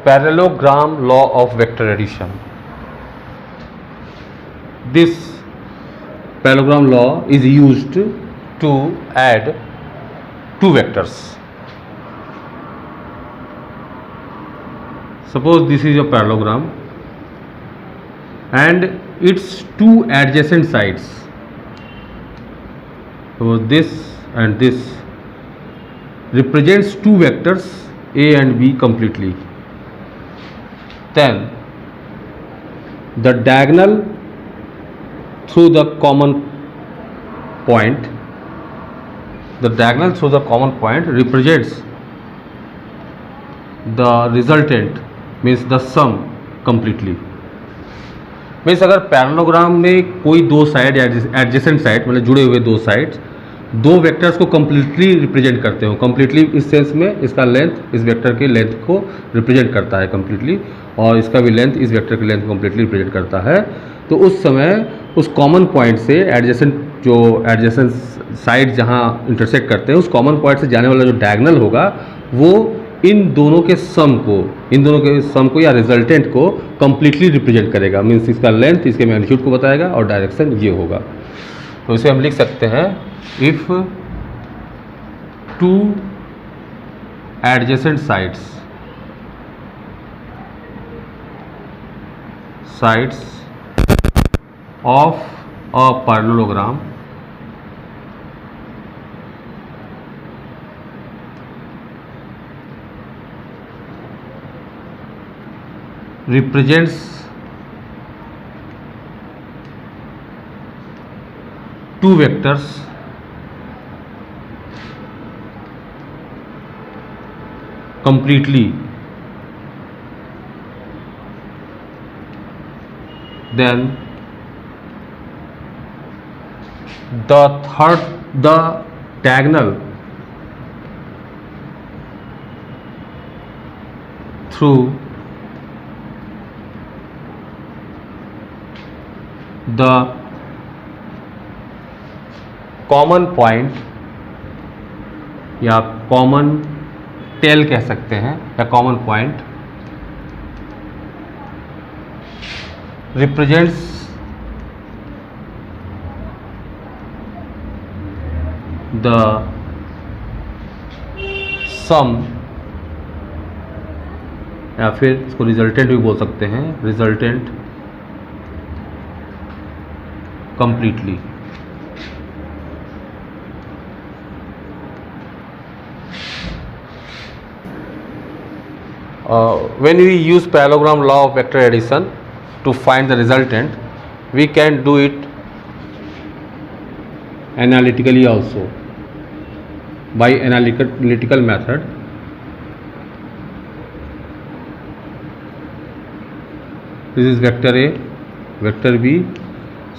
parallelogram law of vector addition. This parallelogram law is used to add two vectors. Suppose this is a parallelogram and its two adjacent sides. So this and this represents two vectors A and B completely. Then the diagonal through the common point, represents the resultant, means the sum completely. Means अगर parallelogram में कोई दो side adjacent side मतलब जुड़े हुए दो sides दो vectors को कम्प्लीटली रिप्रेजेंट करते हो, कम्प्लीटली इस सेंस में इसका लेंथ इस वेक्टर के लेंथ को रिप्रेजेंट करता है कम्प्लीटली, और इसका भी लेंथ इस वेक्टर के लेंथ को कम्प्लीटली रिप्रेजेंट करता है, तो उस समय उस कॉमन पॉइंट से एडजेसेंट साइड जहाँ इंटरसेक्ट करते हैं उस कॉमन पॉइंट से जाने वाला जो डायगोनल होगा वो इन दोनों के सम को या रिजल्टेंट को कम्प्लीटली रिप्रेजेंट करेगा। मीन्स इसका लेंथ इसके मैग्नीट्यूड को बताएगा और डायरेक्शन ये होगा। तो इसे हम लिख सकते हैं if two adjacent sides of a parallelogram represents two vectors completely, then the diagonal through the common point या कॉमन टेल कह सकते हैं या कॉमन पॉइंट रिप्रेजेंट्स द सम, या फिर इसको रिजल्टेंट भी बोल सकते हैं, resultant completely. When we use parallelogram law of vector addition to find the resultant, we can do it analytically also by analytical method. This is vector A, vector B.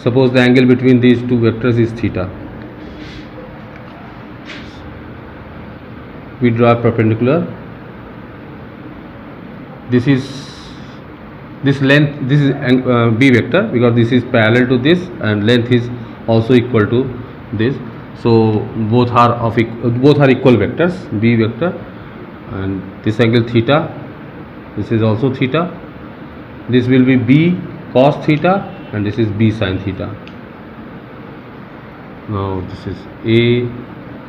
Suppose the angle between these two vectors is theta. We draw a perpendicular. This is length. This is B vector because this is parallel to this and length is also equal to this. So both are equal vectors, B vector, and this angle theta. This is also theta. This will be B cos theta. And this is B sin theta. Now this is A,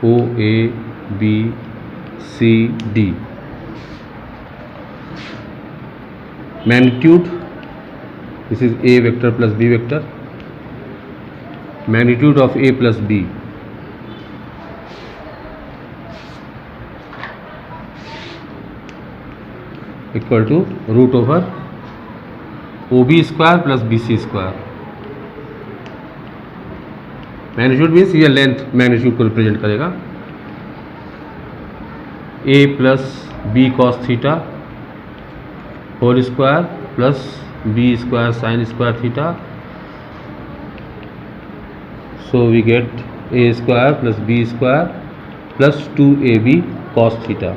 O, A, B, C, D. Magnitude, this is A vector plus B vector. Magnitude of A plus B equal to root over OB square plus BC square. Magnitude means ये length magnitude को represent करेगा। A plus B cos theta whole square plus B square sine square theta. So we get A square plus B square plus 2AB cos theta.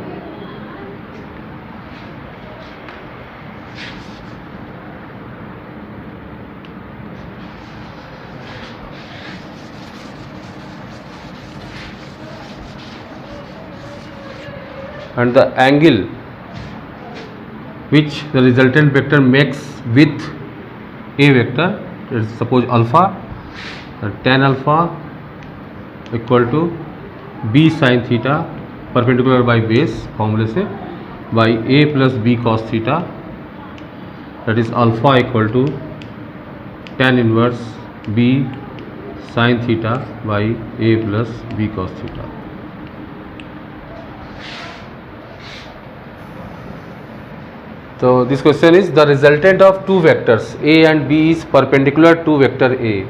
And the angle which the resultant vector makes with a vector. Suppose alpha, tan alpha equal to b sin theta perpendicular by base फॉर्मूले से by a plus b cos theta, that is alpha equal to tan inverse b sin theta by a plus b cos theta. So this question is the resultant of two vectors a and b is perpendicular to vector a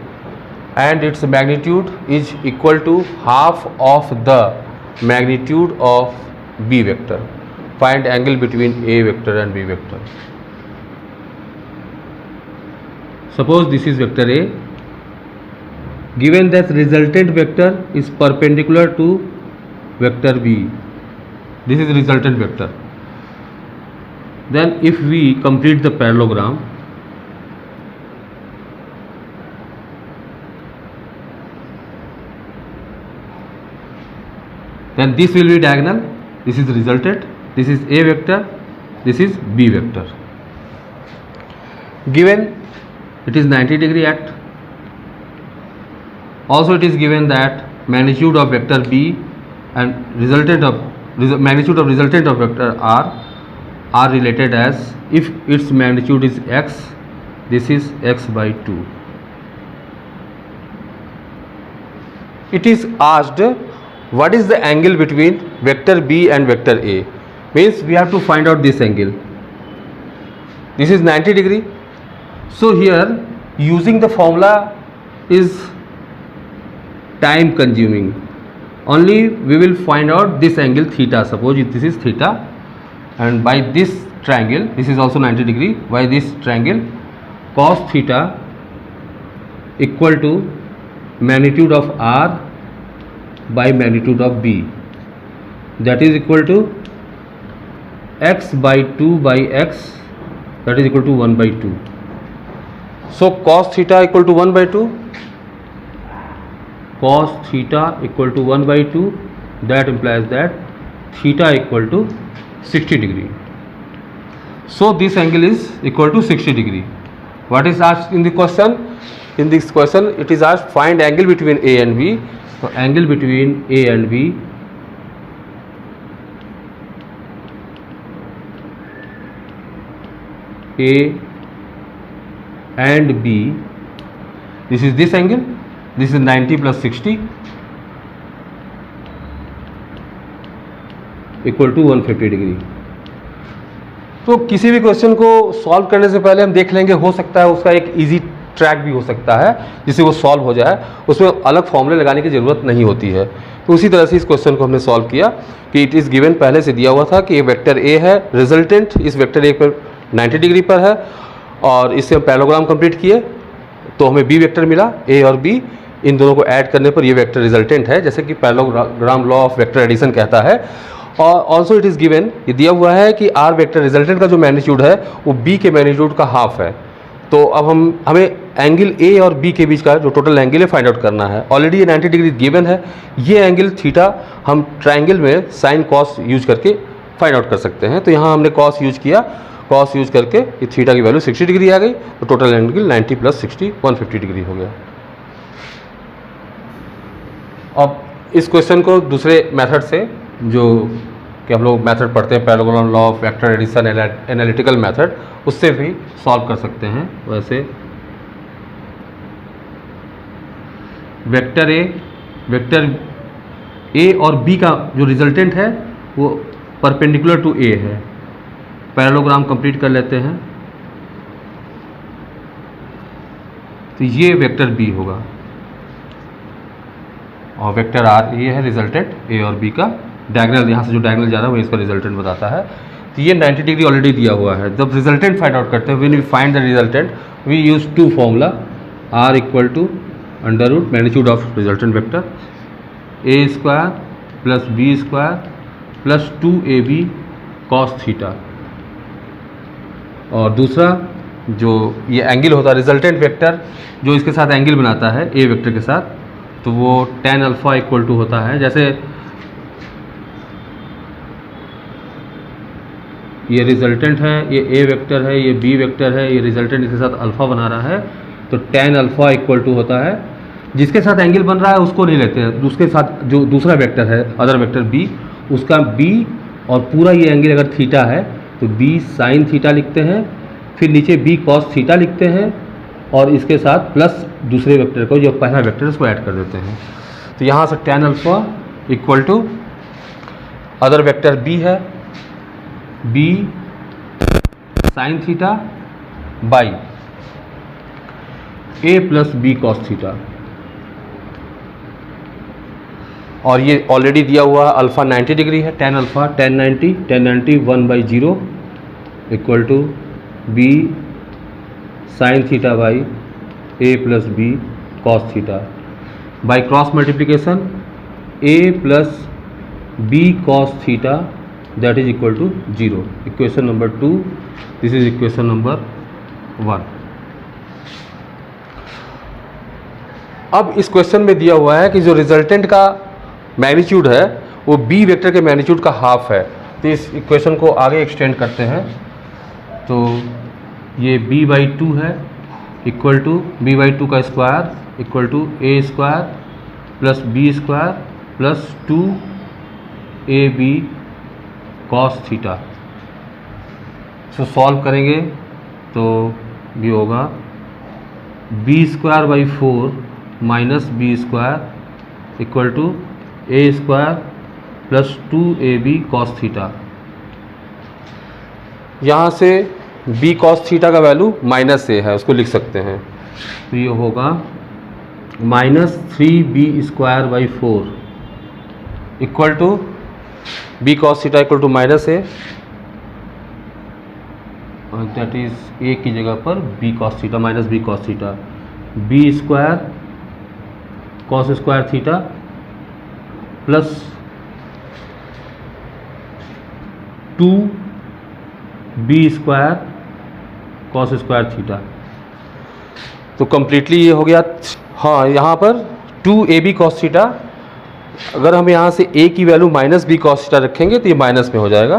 and its magnitude is equal to half of the magnitude of b vector. Find angle between a vector and b vector. Suppose this is vector a, given that resultant vector is perpendicular to vector b. This is resultant vector. Then if we complete the parallelogram, then this will be diagonal. This is resultant. This is a vector. This is b vector. Given it is 90 degree at. Also it is given that magnitude of vector b and magnitude of resultant of vector r are related as, if its magnitude is x, this is x by 2. It is asked what is the angle between vector b and vector a. Means we have to find out this angle. This is 90 degree. So here using the formula is time consuming. Only we will find out this angle theta. Suppose this is theta, and by this triangle, this is also 90 degree, by this triangle cos theta equal to magnitude of r by magnitude of b, that is equal to x by 2 by x, that is equal to 1 by 2. So cos theta equal to 1 by 2, cos theta equal to 1 by 2, that implies that theta equal to 60 degree. So this angle is equal to 60 degree. What is asked in the question? In this question it is asked find angle between a and b. So angle between a and b and b, this is this angle, this is 90 plus 60 equal to 150 degree. तो किसी भी question को solve करने से पहले हम देख लेंगे, हो सकता है उसका एक इजी ट्रैक भी हो सकता है जिससे वो सॉल्व हो जाए, उसमें अलग फॉर्मूले लगाने की ज़रूरत नहीं होती है. तो उसी तरह से इस क्वेश्चन को हमने सॉल्व किया कि इट इज़ गिवन, पहले से दिया हुआ था कि ये वेक्टर ए है, रिजल्टेंट इस वेक्टर ए पर 90 डिग्री पर है, और इससे हम पैरेललोग्राम कंप्लीट किए तो हमें बी वेक्टर मिला. ए और बी इन दोनों को ऐड करने पर ये वेक्टर रिजल्टेंट है, जैसे कि parallelogram law of vector addition कहता है. और ऑल्सो इट इज़ गिवन, ये दिया हुआ है कि आर वेक्टर रिजल्टेंट का जो मैग्नीट्यूड है वो बी के मैग्नीट्यूड का हाफ है. तो अब हमें एंगल ए और बी के बीच का जो टोटल एंगल है फाइंड आउट करना है. ऑलरेडी ये 90 डिग्री गिवन है, ये एंगल थीटा हम ट्राइंगल में साइन कॉस यूज करके फाइंड आउट कर सकते हैं. तो यहाँ हमने कॉस यूज किया, कॉस यूज करके ये थीटा की वैल्यू 60 डिग्री आ गई, तो टोटल एंगल 90 प्लस 60 150 डिग्री हो गया. अब इस क्वेश्चन को दूसरे मेथड से, जो कि हम लोग मेथड पढ़ते हैं parallelogram law of vector addition analytical method, उससे भी सॉल्व कर सकते हैं. वैसे वेक्टर ए और बी का जो रिजल्टेंट है वो परपेंडिकुलर टू ए है. पैरेललोग्राम कंप्लीट कर लेते हैं. तो ये वेक्टर बी होगा और वेक्टर आर ये है रिजल्टेंट ए और बी का. डायगोनल यहाँ से जो डायगोनल जा रहा है वो इसका रिजल्टेंट बताता है. तो ये 90 डिग्री ऑलरेडी दिया हुआ है. जब रिजल्टेंट फाइंड आउट करते हैं, when we find the resultant we use two formula, R equal to under root magnitude of resultant vector A square plus B square plus 2ab cos theta. और दूसरा जो ये एंगल होता है resultant vector जो इसके साथ एंगल बनाता है ए वेक्टर के साथ, तो वो tan अल्फा इक्वल टू होता है, जैसे ये रिजल्टेंट है, ये ए वेक्टर है, ये बी वेक्टर है, ये रिजल्टेंट इसके साथ अल्फ़ा बना रहा है, तो tan अल्फ़ा इक्वल टू होता है, जिसके साथ एंगल बन रहा है उसको नहीं लेते हैं, उसके साथ जो दूसरा वेक्टर है अदर वेक्टर बी, उसका बी और पूरा ये एंगल अगर थीटा है तो बी साइन थीटा लिखते हैं, फिर नीचे बी कॉस थीटा लिखते हैं और इसके साथ प्लस दूसरे वेक्टर को जो पहला वेक्टर है उसको ऐड कर देते हैं। तो यहाँ से tan alpha equal to other vector B है, B sine theta by A plus B cos theta, और ये ऑलरेडी दिया हुआ अल्फ़ा 90 डिग्री है, tan alpha tan 90 1/0 equal to B sine theta by A plus B cos theta, by cross multiplication A plus B cos theta that is equal to 0। Equation number 2, this is equation number 1। अब इस question में दिया हुआ है कि जो resultant का magnitude है वो बी वेक्टर के मैग्नीट्यूड का हाफ है। तो इस इक्वेशन को आगे एक्सटेंड करते हैं, तो ये b/2 है इक्वल टू b/2 का square equal to a square plus b square plus 2ab cos theta. So solve करेंगे तो भी होगा b² 4 minus B square equal to a square plus 2ab cos theta. यहाँ से b कॉस थीटा का value minus a है, उसको लिख सकते हैं, तो ये होगा -3b² 4 equal to b cos theta equal to minus a, that is a की जगह पर b cos theta minus b cos theta, b square cos square theta plus 2b square cos square theta. तो completely ये हो गया। हाँ, यहाँ पर 2ab कॉस थीटा, अगर हम यहाँ से a की value minus B cos theta रखेंगे तो ये माइनस में हो जाएगा,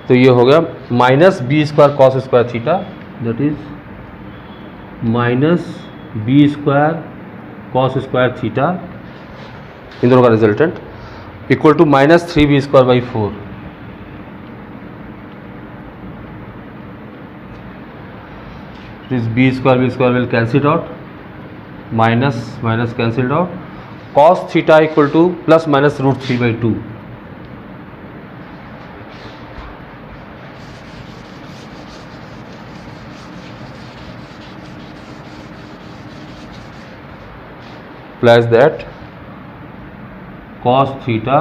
तो ये हो गया -b² cos square theta that is -b² cos square theta, इन दोनों का resultant equal to -3b² 4। This b² will cancel out, minus cancelled out, cos theta equal to plus minus √3/2। Plus that cos theta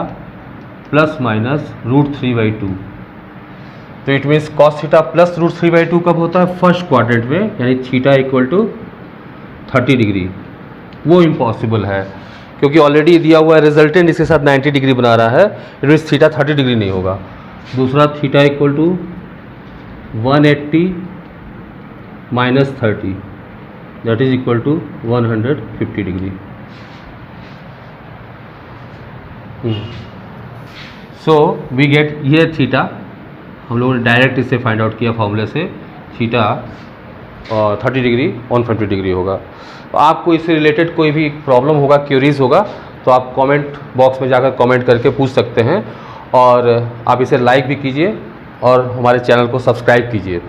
plus minus √3/2। तो it means cos theta plus √3/2 कब होता है? First quadrant में, यानी theta equal to 30 degree. वो impossible है क्योंकि already दिया हुआ है रिजल्टेंट इसके साथ 90 डिग्री बना रहा है, इट मीन्स थीटा 30 डिग्री नहीं होगा। दूसरा theta equal to 180 minus 30 that is equal to 150 degree. So we get ये थीटा, हम लोगों ने डायरेक्ट इससे फाइंड आउट किया फॉर्मूले से, थीटा 30 डिग्री 150 डिग्री होगा। तो आपको इससे रिलेटेड कोई भी प्रॉब्लम होगा, क्यूरीज होगा, तो आप कमेंट बॉक्स में जाकर कमेंट करके पूछ सकते हैं, और आप इसे लाइक भी कीजिए और हमारे चैनल को सब्सक्राइब कीजिए।